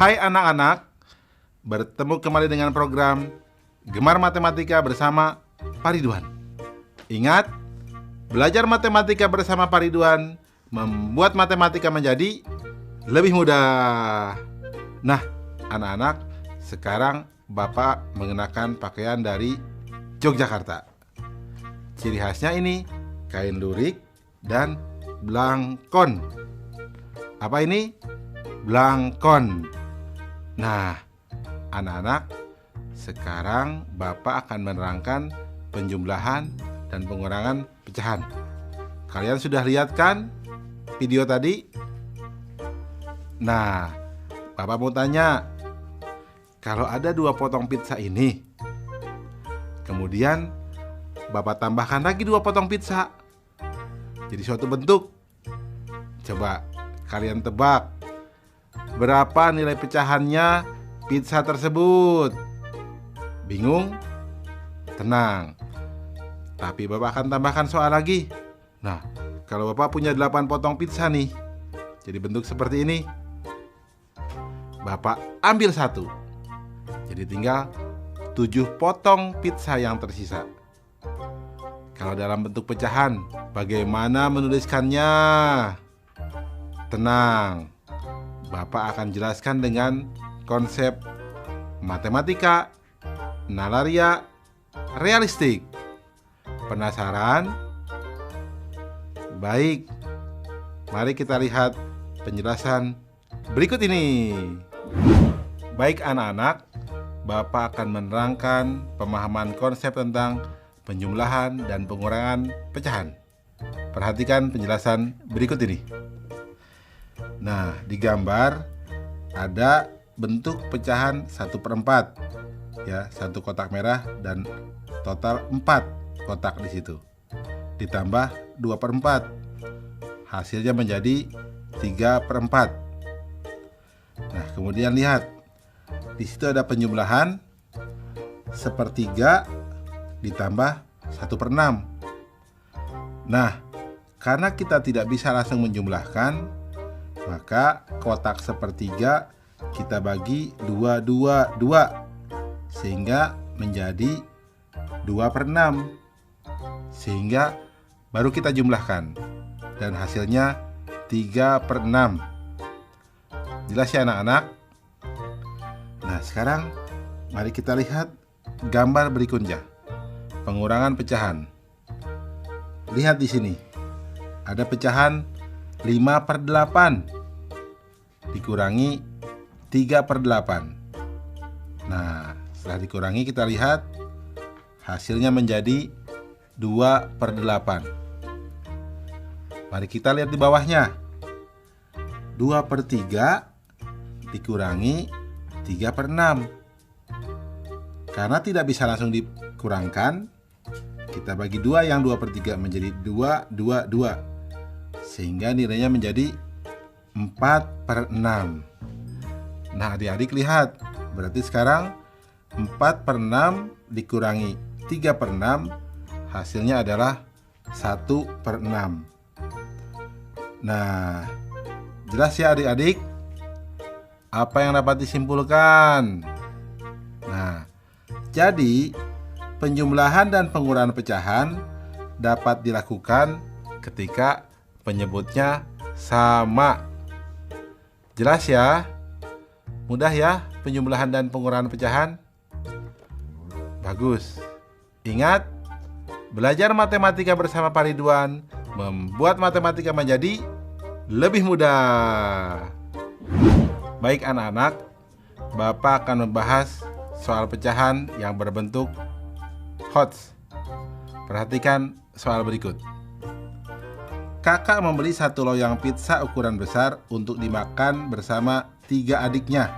Hai anak-anak, bertemu kembali dengan program Gemar Matematika bersama Pak Ridwan. Ingat, belajar matematika bersama Pak Ridwan membuat matematika menjadi lebih mudah. Nah, anak-anak, sekarang Bapak mengenakan pakaian dari Yogyakarta. Ciri khasnya ini kain lurik dan blangkon. Apa ini? Blangkon. Nah, anak-anak, sekarang Bapak akan menerangkan penjumlahan dan pengurangan pecahan. Kalian sudah lihat kan video tadi? Nah, Bapak mau tanya, kalau ada 2 potong pizza ini, kemudian Bapak tambahkan lagi 2 potong pizza, jadi suatu bentuk. Coba kalian tebak, berapa nilai pecahannya pizza tersebut? Bingung? Tenang. Tapi Bapak akan tambahkan soal lagi. Nah, kalau Bapak punya 8 potong pizza nih, jadi bentuk seperti ini, Bapak ambil 1. Jadi tinggal 7 potong pizza yang tersisa. Kalau dalam bentuk pecahan, bagaimana menuliskannya? Tenang. Bapak akan jelaskan dengan konsep matematika, nalaria, realistik. Penasaran? Baik, mari kita lihat penjelasan berikut ini. Baik anak-anak, Bapak akan menerangkan pemahaman konsep tentang penjumlahan dan pengurangan pecahan. Perhatikan penjelasan berikut ini. Nah, di gambar ada bentuk pecahan 1/4, ya, 1 kotak merah dan total 4 kotak di situ. Ditambah 2/4, hasilnya menjadi 3/4. Nah, kemudian lihat, di situ ada penjumlahan 1/3 ditambah 1/6. Nah, karena kita tidak bisa langsung menjumlahkan, maka kotak 1/3 kita bagi 2 sehingga menjadi 2/6, sehingga baru kita jumlahkan dan hasilnya 3/6. Jelas ya anak-anak? Nah, sekarang mari kita lihat gambar berikutnya, pengurangan pecahan. Lihat di sini, ada pecahan 5/8 dikurangi 3/8. Nah, setelah dikurangi kita lihat hasilnya menjadi 2/8. Mari kita lihat di bawahnya. 2/3 dikurangi 3/6. Karena tidak bisa langsung dikurangkan, kita bagi 2 yang 2/3 menjadi 2, sehingga nilainya menjadi 4/6. Nah, adik-adik lihat, berarti sekarang 4/6 dikurangi 3/6, hasilnya adalah 1/6. Nah, jelas ya adik-adik? Apa yang dapat disimpulkan? Nah, jadi penjumlahan dan pengurangan pecahan dapat dilakukan ketika penyebutnya sama. Jelas ya? Mudah ya penjumlahan dan pengurangan pecahan? Bagus. Ingat, belajar matematika bersama Pak Ridwan membuat matematika menjadi lebih mudah. Baik anak-anak, Bapak akan membahas soal pecahan yang berbentuk HOTS. Perhatikan soal berikut. Kakak membeli satu loyang pizza ukuran besar untuk dimakan bersama 3 adiknya.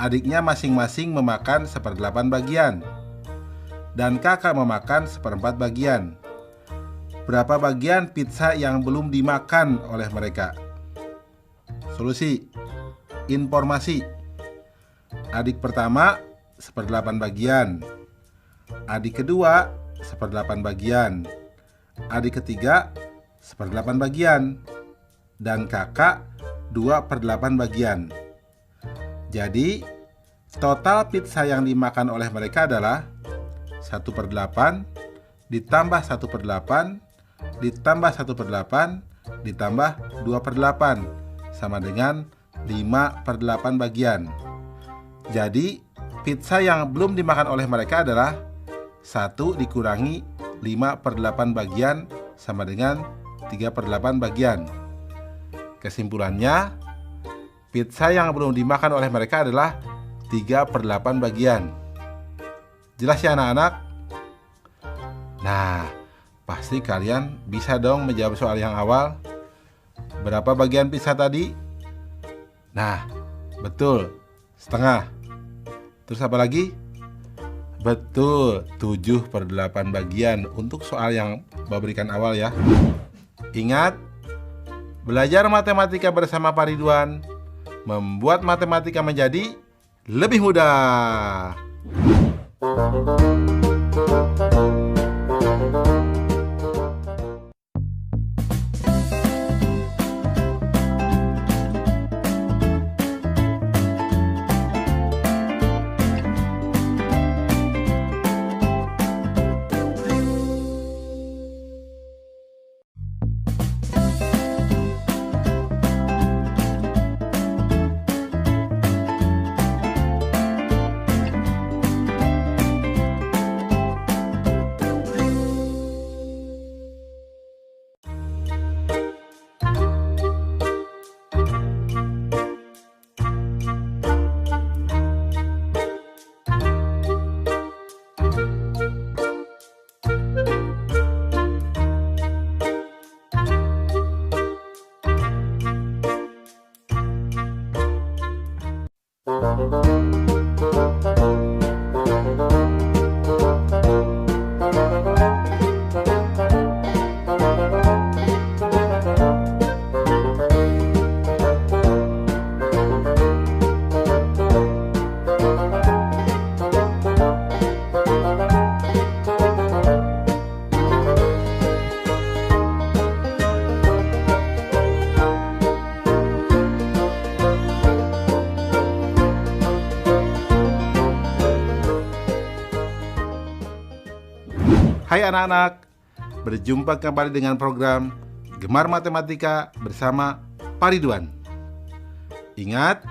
Adiknya masing-masing memakan 1/8 bagian, dan kakak memakan 1/4 bagian. Berapa bagian pizza yang belum dimakan oleh mereka? Solusi: informasi. Adik pertama 1/8 bagian, adik kedua 1/8 bagian, adik ketiga 1/8 bagian, dan kakak 2/8 bagian. Jadi total pizza yang dimakan oleh mereka adalah 1/8 ditambah 1/8 ditambah 1/8 ditambah 2/8 sama dengan 5/8 bagian. Jadi pizza yang belum dimakan oleh mereka adalah 1 dikurangi 5/8 bagian sama dengan 3/8 bagian. Kesimpulannya, pizza yang belum dimakan oleh mereka adalah 3/8 bagian. Jelas ya anak-anak? Nah, pasti kalian bisa dong menjawab soal yang awal. Berapa bagian pizza tadi? Nah, betul, setengah. Terus apa lagi? Betul, 7/8 bagian untuk soal yang Bapak berikan awal ya. Ingat, belajar matematika bersama Pak Ridwan membuat matematika menjadi lebih mudah. Hai anak-anak, berjumpa kembali dengan program Gemar Matematika bersama Pak Ridwan. Ingat,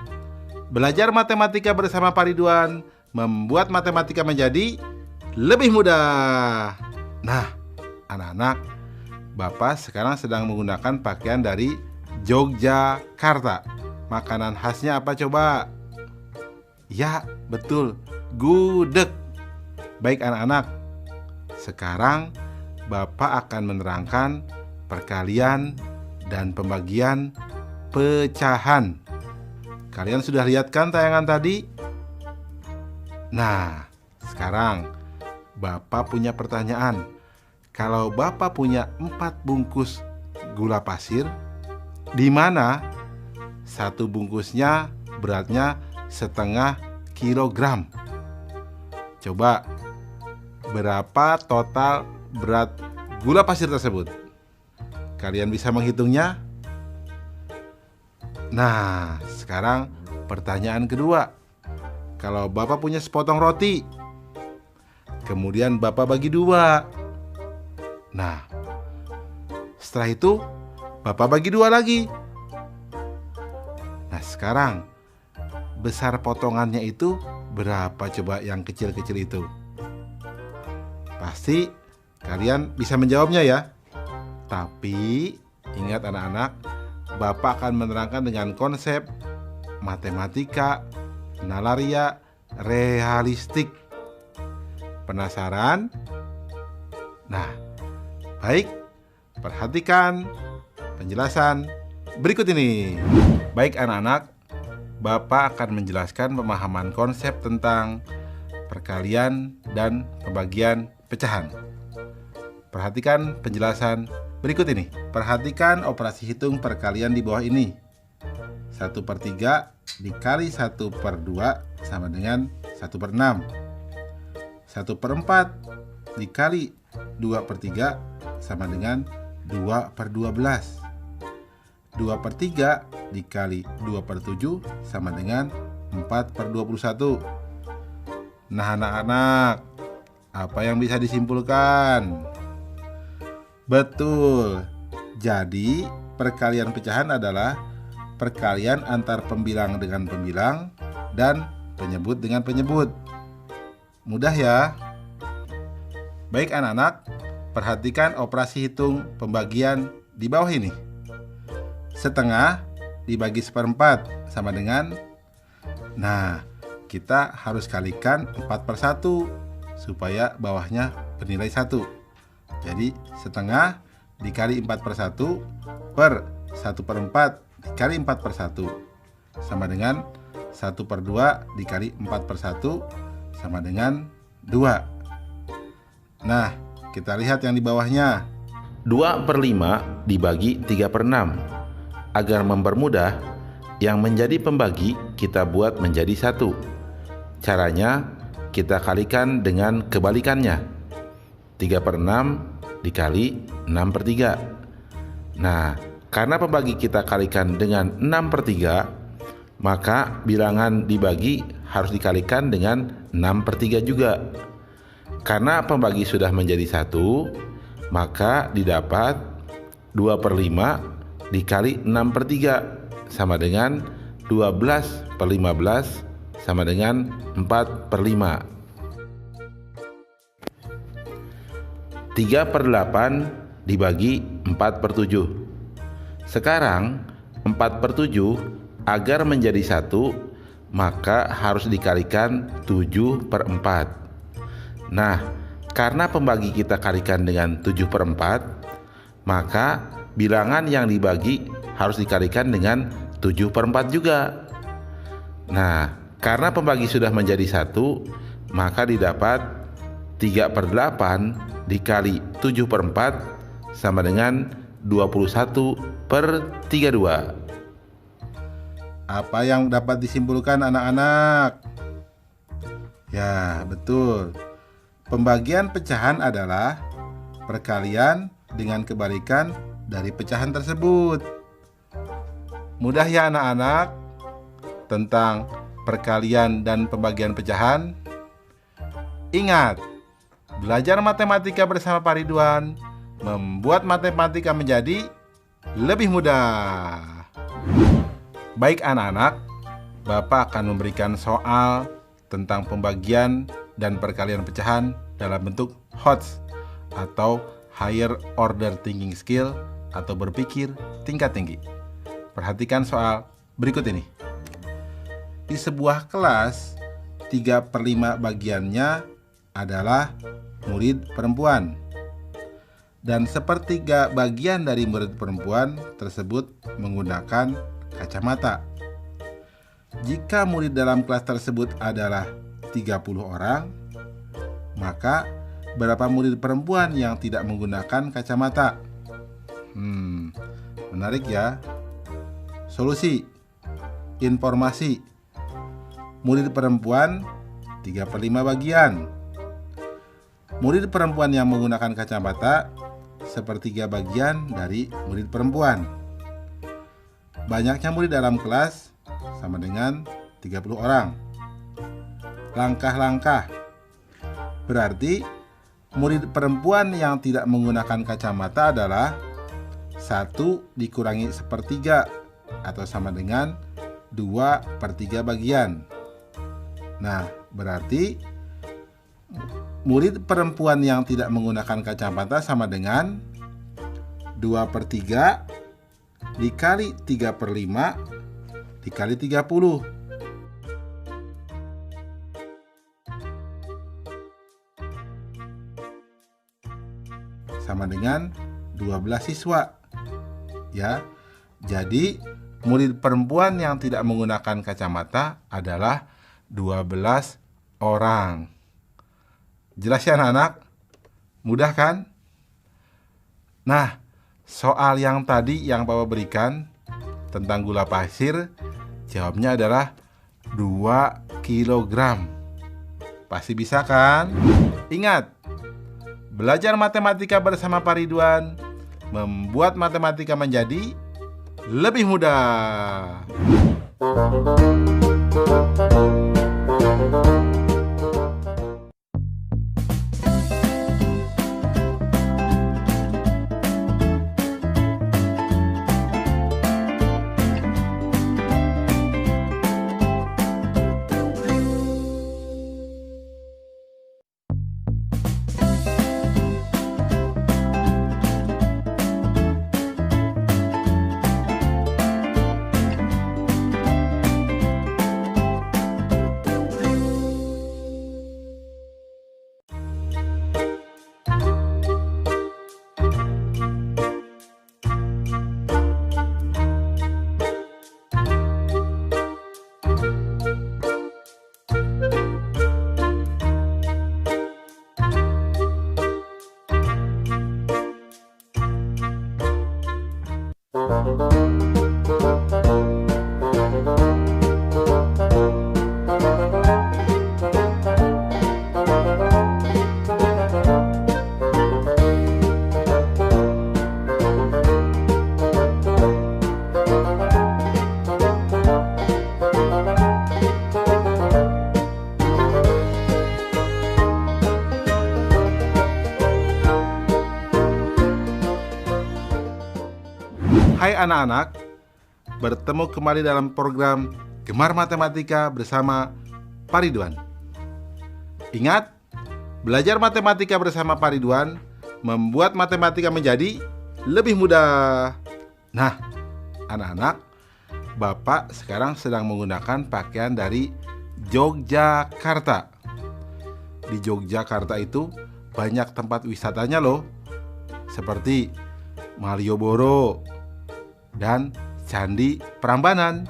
belajar matematika bersama Pak Ridwan membuat matematika menjadi lebih mudah. Nah, anak-anak, Bapak sekarang sedang menggunakan pakaian dari Yogyakarta. Makanan khasnya apa coba? Ya, betul, gudeg. Baik anak-anak, sekarang Bapak akan menerangkan perkalian dan pembagian pecahan. Kalian sudah lihat kan tayangan tadi? Nah, sekarang Bapak punya pertanyaan. Kalau Bapak punya 4 bungkus gula pasir, di mana satu bungkusnya beratnya 1/2 kilogram? Coba, berapa total berat gula pasir tersebut? Kalian bisa menghitungnya? Nah, sekarang pertanyaan kedua. Kalau Bapak punya sepotong roti, kemudian Bapak bagi 2. Nah, setelah itu Bapak bagi 2 lagi. Nah, sekarang besar potongannya itu berapa coba yang kecil-kecil itu? Pasti kalian bisa menjawabnya ya. Tapi ingat anak-anak, Bapak akan menerangkan dengan konsep matematika, nalaria, realistik. Penasaran? Nah, baik. Perhatikan penjelasan berikut ini. Baik anak-anak, Bapak akan menjelaskan pemahaman konsep tentang perkalian dan pembagian pecahan. Perhatikan penjelasan berikut ini. Perhatikan operasi hitung perkalian di bawah ini. 1/3 dikali 1/2 sama dengan 1/6. 1/4 dikali 2/3 sama dengan 2/12. 2/3 dikali 2/7 sama dengan 4/21. Nah anak-anak, apa yang bisa disimpulkan? Betul, jadi perkalian pecahan adalah perkalian antar pembilang dengan pembilang dan penyebut dengan penyebut. Mudah ya? Baik anak-anak, perhatikan operasi hitung pembagian di bawah ini. Setengah dibagi 1/4 sama dengan, nah kita harus kalikan 4/1 supaya bawahnya bernilai 1. Jadi setengah dikali 4/1 per 1/4 dikali 4/1 sama dengan 1/2 dikali 4/1 sama dengan 2. Nah, kita lihat yang di bawahnya. 2/5 dibagi 3/6. Agar mempermudah, yang menjadi pembagi kita buat menjadi 1. Caranya, kita kalikan dengan kebalikannya. 3/6 dikali 6/3. Nah, karena pembagi kita kalikan dengan 6/3, maka bilangan dibagi harus dikalikan dengan 6/3 juga. Karena pembagi sudah menjadi 1, maka didapat 2/5 dikali 6/3 sama dengan 12/15 sama dengan 4/5. 3/8 dibagi 4/7. Sekarang 4/7 agar menjadi 1, maka harus dikalikan 7/4. Nah, karena pembagi kita kalikan dengan 7/4, maka bilangan yang dibagi harus dikalikan dengan 7/4 juga. Nah, karena pembagi sudah menjadi 1, maka didapat 3/8 dikali 7/4 sama dengan 21/32. Apa yang dapat disimpulkan anak-anak? Ya, betul. Pembagian pecahan adalah perkalian dengan kebalikan dari pecahan tersebut. Mudah ya anak-anak tentang perkalian dan pembagian pecahan? Ingat, belajar matematika bersama Pak Ridwan membuat matematika menjadi lebih mudah. Baik anak-anak, Bapak akan memberikan soal tentang pembagian dan perkalian pecahan dalam bentuk HOTS atau Higher Order Thinking Skill atau berpikir tingkat tinggi. Perhatikan soal berikut ini. Di sebuah kelas, 3/5 bagiannya adalah murid perempuan. Dan 1/3 bagian dari murid perempuan tersebut menggunakan kacamata. Jika murid dalam kelas tersebut adalah 30 orang, maka berapa murid perempuan yang tidak menggunakan kacamata? Menarik ya. Solusi. Informasi. Murid perempuan 3/5 bagian. Murid perempuan yang menggunakan kacamata 1/3 bagian dari murid perempuan. Banyaknya murid dalam kelas sama dengan 30 orang. Langkah-langkah. Berarti murid perempuan yang tidak menggunakan kacamata adalah 1 dikurangi 1/3 atau sama dengan 2/3 bagian. Nah, berarti murid perempuan yang tidak menggunakan kacamata sama dengan 2/3 dikali 3/5 dikali 30. Sama dengan 12 siswa. Ya. Jadi murid perempuan yang tidak menggunakan kacamata adalah 12 orang. Jelas ya anak-anak? Mudah kan? Nah, soal yang tadi yang Papa berikan tentang gula pasir, jawabnya adalah 2 kilogram. Pasti bisa kan? Ingat, belajar matematika bersama Pak Ridwan membuat matematika menjadi lebih mudah. Hai anak-anak, bertemu kembali dalam program Gemar Matematika bersama Pak Ridwan. Ingat, belajar matematika bersama Pak Ridwan membuat matematika menjadi lebih mudah. Nah, anak-anak, Bapak sekarang sedang menggunakan pakaian dari Yogyakarta. Di Yogyakarta itu banyak tempat wisatanya loh, seperti Malioboro dan Candi Prambanan.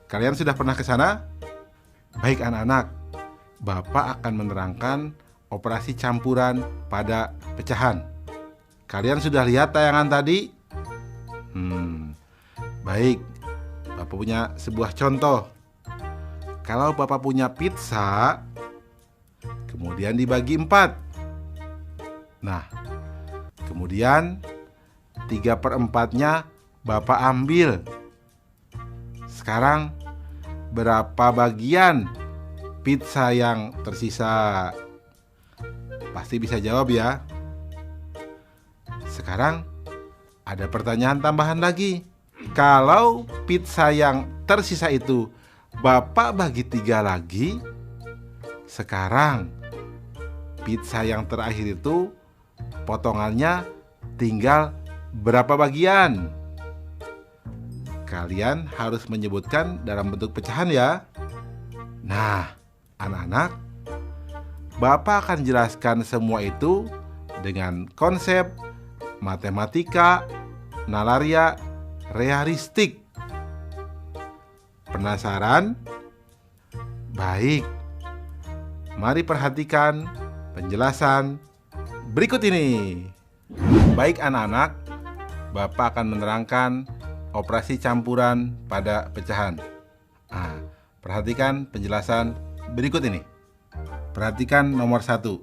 Kalian sudah pernah ke sana? Baik anak-anak, Bapak akan menerangkan operasi campuran pada pecahan. Kalian sudah lihat tayangan tadi? Baik, Bapak punya sebuah contoh. Kalau Bapak punya pizza, kemudian dibagi 4. Nah, kemudian 3/4-nya Bapak ambil. Sekarang berapa bagian pizza yang tersisa? Pasti bisa jawab ya. Sekarang ada pertanyaan tambahan lagi. Kalau pizza yang tersisa itu Bapak bagi 3 lagi, sekarang pizza yang terakhir itu potongannya tinggal berapa bagian? Kalian harus menyebutkan dalam bentuk pecahan ya. Nah, anak-anak, Bapak akan jelaskan semua itu dengan konsep matematika nalaria realistik. Penasaran? Baik, mari perhatikan penjelasan berikut ini. Baik anak-anak, Bapak akan menerangkan operasi campuran pada pecahan. Perhatikan penjelasan berikut ini. Perhatikan nomor 1.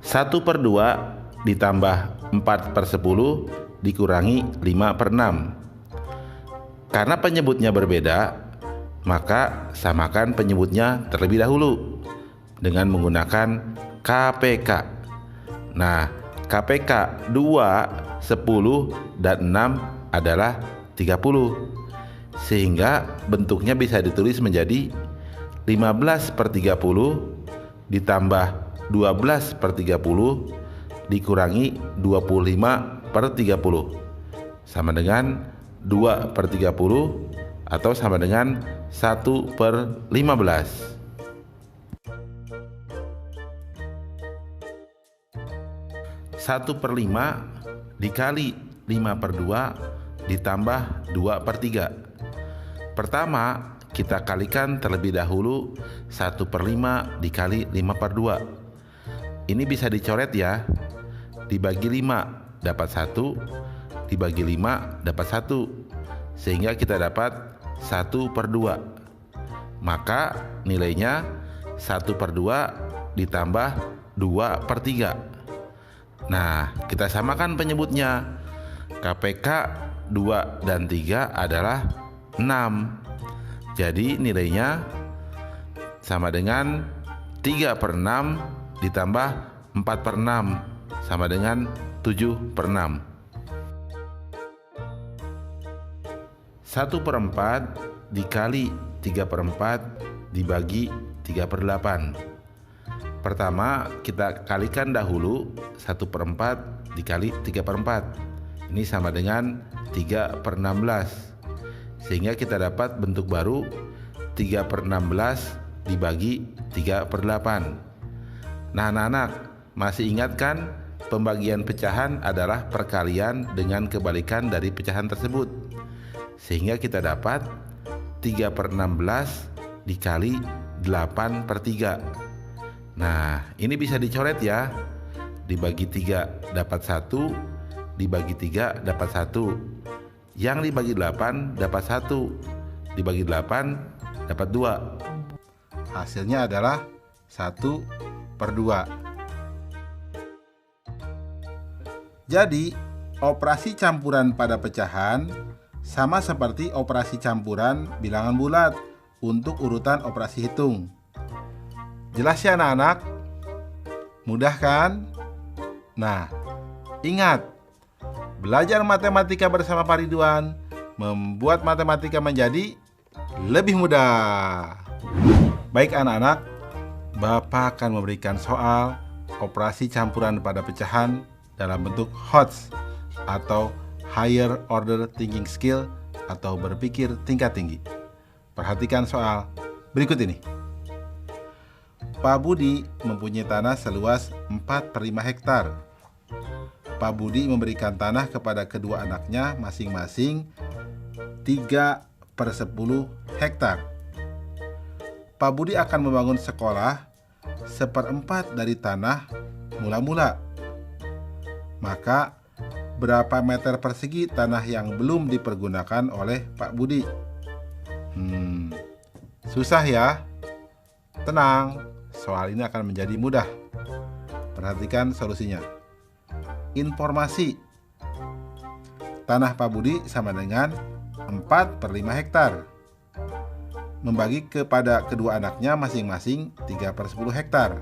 1/2 ditambah 4/10 dikurangi 5/6. Karena penyebutnya berbeda, maka samakan penyebutnya terlebih dahulu dengan menggunakan KPK. Nah, KPK 2, 10, dan 6 adalah 30. Sehingga bentuknya bisa ditulis menjadi 15/30 ditambah 12/30 dikurangi 25/30 sama dengan 2/30 atau sama dengan 1/15. Satu per 5 dikali 5/2 ditambah 2/3. Pertama, kita kalikan terlebih dahulu 1/5 dikali 5/2. Ini bisa dicoret ya. Dibagi 5 dapat 1, dibagi 5 dapat 1, sehingga kita dapat 1/2. Maka nilainya 1/2 ditambah 2/3. Nah, kita samakan penyebutnya. KPK 2 dan 3 adalah 6. Jadi nilainya sama dengan 3/6 ditambah 4/6 sama dengan 7/6. 1/4 dikali 3/4 dibagi 3/8. Pertama, kita kalikan dahulu 1/4 dikali 3/4. Ini sama dengan 3/16. Sehingga kita dapat bentuk baru 3/16 dibagi 3/8. Nah, anak-anak, masih ingat kan pembagian pecahan adalah perkalian dengan kebalikan dari pecahan tersebut. Sehingga kita dapat 3/16 dikali 8/3. Nah, ini bisa dicoret ya. Dibagi 3 dapat 1, dibagi 3 dapat 1. Yang dibagi 8 dapat 1, dibagi 8 dapat 2. Hasilnya adalah 1/2. Jadi, operasi campuran pada pecahan sama seperti operasi campuran bilangan bulat untuk urutan operasi hitung. Jelas ya anak-anak? Mudah kan? Nah, ingat, belajar matematika bersama Pak Ridwan membuat matematika menjadi lebih mudah. Baik anak-anak, Bapak akan memberikan soal operasi campuran pada pecahan dalam bentuk HOTS atau Higher Order Thinking Skill atau berpikir tingkat tinggi. Perhatikan soal berikut ini. Pak Budi mempunyai tanah seluas 4/5 hektar. Pak Budi memberikan tanah kepada kedua anaknya masing-masing 3/10 hektar. Pak Budi akan membangun sekolah 1/4 dari tanah mula-mula. Maka berapa meter persegi tanah yang belum dipergunakan oleh Pak Budi? Susah ya? Tenang, soal ini akan menjadi mudah. Perhatikan solusinya. Informasi. Tanah Pak Budi sama dengan 4/5 hektar. Membagi kepada kedua anaknya masing-masing 3/10 hektar.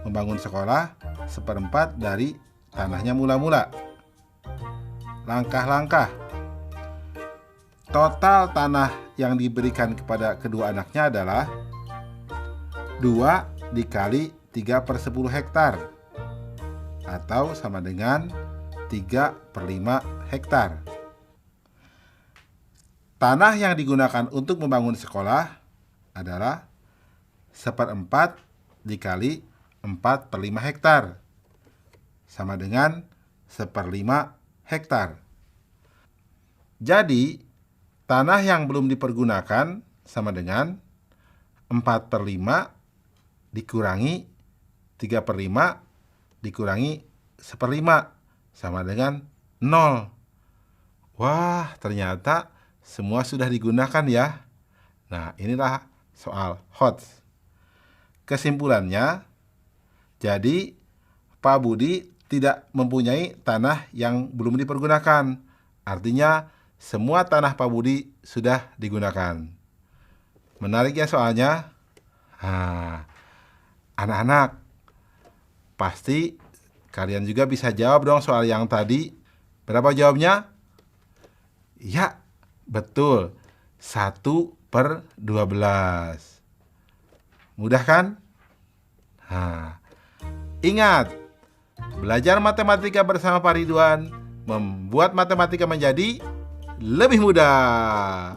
Membangun sekolah 1/4 dari tanahnya mula-mula. Langkah-langkah. Total tanah yang diberikan kepada kedua anaknya adalah 2 dikali 3/10 hektar atau sama dengan 3/5 hektar. Tanah yang digunakan untuk membangun sekolah adalah 1/4 dikali 4/5 hektar sama dengan 1/5 hektar. Jadi, tanah yang belum dipergunakan sama dengan 4/5 dikurangi 3/5 dikurangi 1/5 sama dengan 0. Wah, ternyata semua sudah digunakan ya. Nah, inilah soal HOTS. Kesimpulannya, jadi Pak Budi tidak mempunyai tanah yang belum dipergunakan. Artinya, semua tanah Pak Budi sudah digunakan. Menarik ya soalnya? Anak-anak, pasti kalian juga bisa jawab dong soal yang tadi. Berapa jawabnya? Ya, betul. 1/12. Mudah kan? Ingat, belajar matematika bersama Pak Ridwan membuat matematika menjadi lebih mudah.